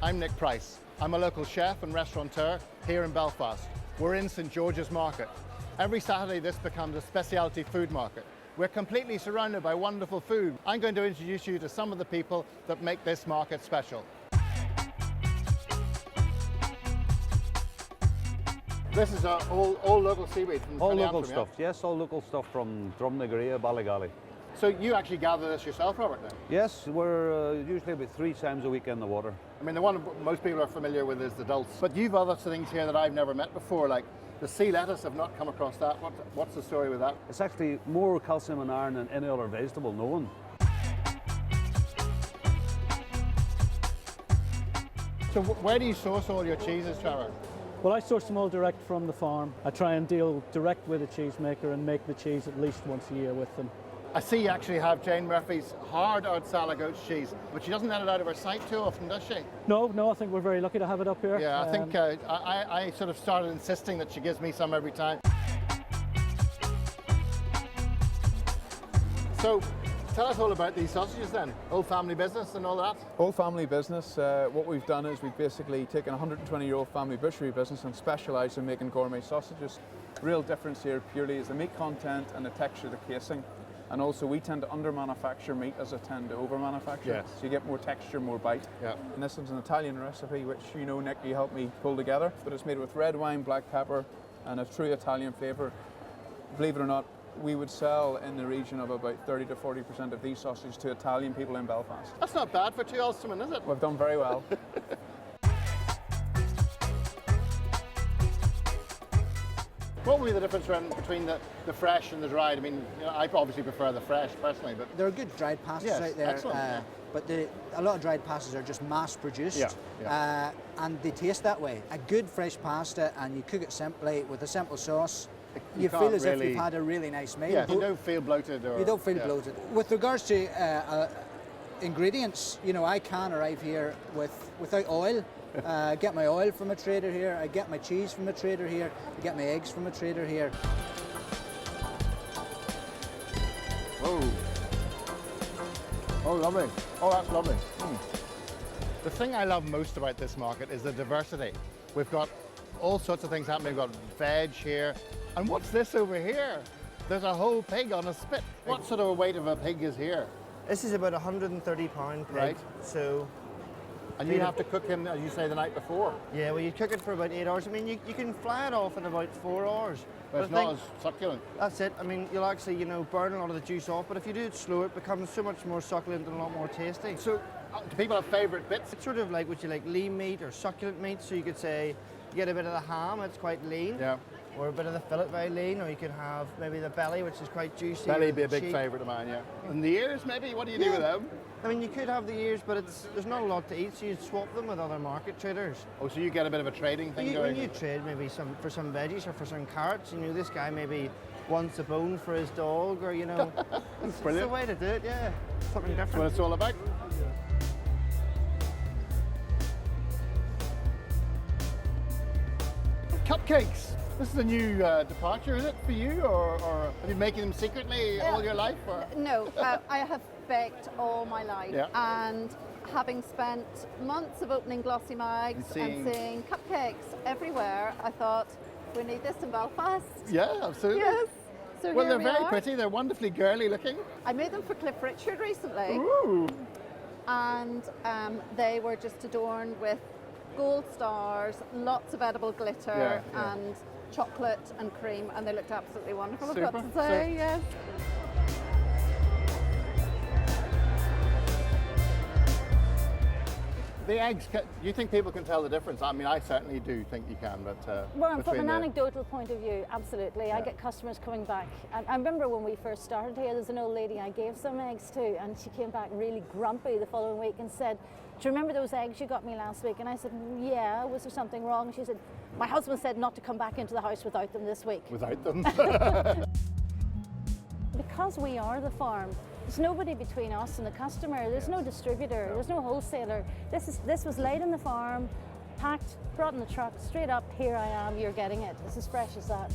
I'm Nick Price. I'm a local chef and restaurateur here in Belfast. We're in St George's Market. Every Saturday this becomes a specialty food market. We're completely surrounded by wonderful food. I'm going to introduce you to some of the people that make this market special. This is all local seaweed from all local Antrim, stuff, yeah? yes, all local stuff from Drumnagarea, Ballygally. So you actually gather this yourself, Robert, then? Yes, we're usually about 3 times a week in the water. I mean, the one most people are familiar with is the dulse. But you've other things here that I've never met before, like the sea lettuce. I've not come across that. What's the story with that? It's actually more calcium and iron than any other vegetable known. So where do you source all your cheeses, Trevor? Well, I source them all direct from the farm. I try and deal direct with a cheesemaker and make the cheese at least once a year with them. I see you actually have Jane Murphy's hard-out Sala goat's cheese, but she doesn't let it out of her sight too often, does she? No, I think we're very lucky to have it up here. Yeah, I think I sort of started insisting that she gives me some every time. So, tell us all about these sausages then. Old family business and all that? Old family business. What we've done is we've basically taken a 120-year-old family butchery business and specialised in making gourmet sausages. Real difference here purely is the meat content and the texture of the casing. And also we tend to under-manufacture meat as I tend to over-manufacture. Yes. So you get more texture, more bite. Yeah. And this is an Italian recipe, which you know, Nick, you helped me pull together. But it's made with red wine, black pepper, and a true Italian flavour. Believe it or not, we would sell in the region of about 30 to 40% of these sausages to Italian people in Belfast. That's not bad for two Ulstermen, is it? We've done very well. What would be the difference between the fresh and the dried? I mean, you know, I obviously prefer the fresh personally, but there are good dried pastas yes, out there, excellent, but a lot of dried pastas are just mass produced, and they taste that way. A good fresh pasta, and you cook it simply with a simple sauce, you feel as if you've had a really nice meal. Yeah, you don't feel bloated. You don't feel bloated. With regards to ingredients, you know, I can arrive here without oil. Get my oil from a trader here, I get my cheese from a trader here, I get my eggs from a trader here. Oh, lovely. Oh, that's lovely. The thing I love most about this market is the diversity. We've got all sorts of things happening. We've got veg here. And what's this over here? There's a whole pig on a spit. What sort of a weight of a pig is here? This is about 130 pound pig. Right. So, and you have to cook him, as you say, the night before. yeah, well, you cook it for about 8 hours. I mean, you can fly it off in about 4 hours. But it's not as succulent. That's it. I mean, you'll actually, you know, burn a lot of the juice off. But if you do it slow, it becomes so much more succulent and a lot more tasty. So, do people have favourite bits? It's sort of like, would you like lean meat or succulent meat? So you could say, you get a bit of the ham, it's quite lean. Yeah. Or a bit of the fillet, very lean. Or you could have maybe the belly, which is quite juicy. Belly would be a big favourite of mine, yeah. And the ears, maybe? What do you do with them? I mean, you could have the ears, but there's not a lot to eat, so you'd swap them with other market traders. Oh, so you get a bit of a trading thing going? When you trade maybe for some veggies or for some carrots, you know, this guy maybe wants a bone for his dog, or, you know. It's the way to do it, yeah. Something different. That's what it's all about. Cupcakes. This is a new departure, is it, for you? Or have you been making them secretly all your life? Or? No, I have baked all my life. Yeah. And having spent months of opening glossy mags and seeing cupcakes everywhere, I thought, we need this in Belfast. Yeah, absolutely. Yes. So well, here they're very are. pretty. They're wonderfully girly looking. I made them for Cliff Richard recently. Ooh. And they were just adorned with gold stars, lots of edible glitter, and chocolate and cream, and they looked absolutely wonderful, I've got to say, yes. The eggs, do you think people can tell the difference? I mean, I certainly do think you can, but... well, from an anecdotal point of view, absolutely. I get customers coming back. And I remember when we first started here, there's an old lady I gave some eggs to, and she came back really grumpy the following week and said, do you remember those eggs you got me last week? And I said, yeah, was there something wrong? She said, my husband said not to come back into the house without them this week. Without them? Because we are the farm, there's nobody between us and the customer. There's no distributor, there's no wholesaler. This was laid on the farm, packed, brought in the truck, straight up, here I am, you're getting it. It's as fresh as that.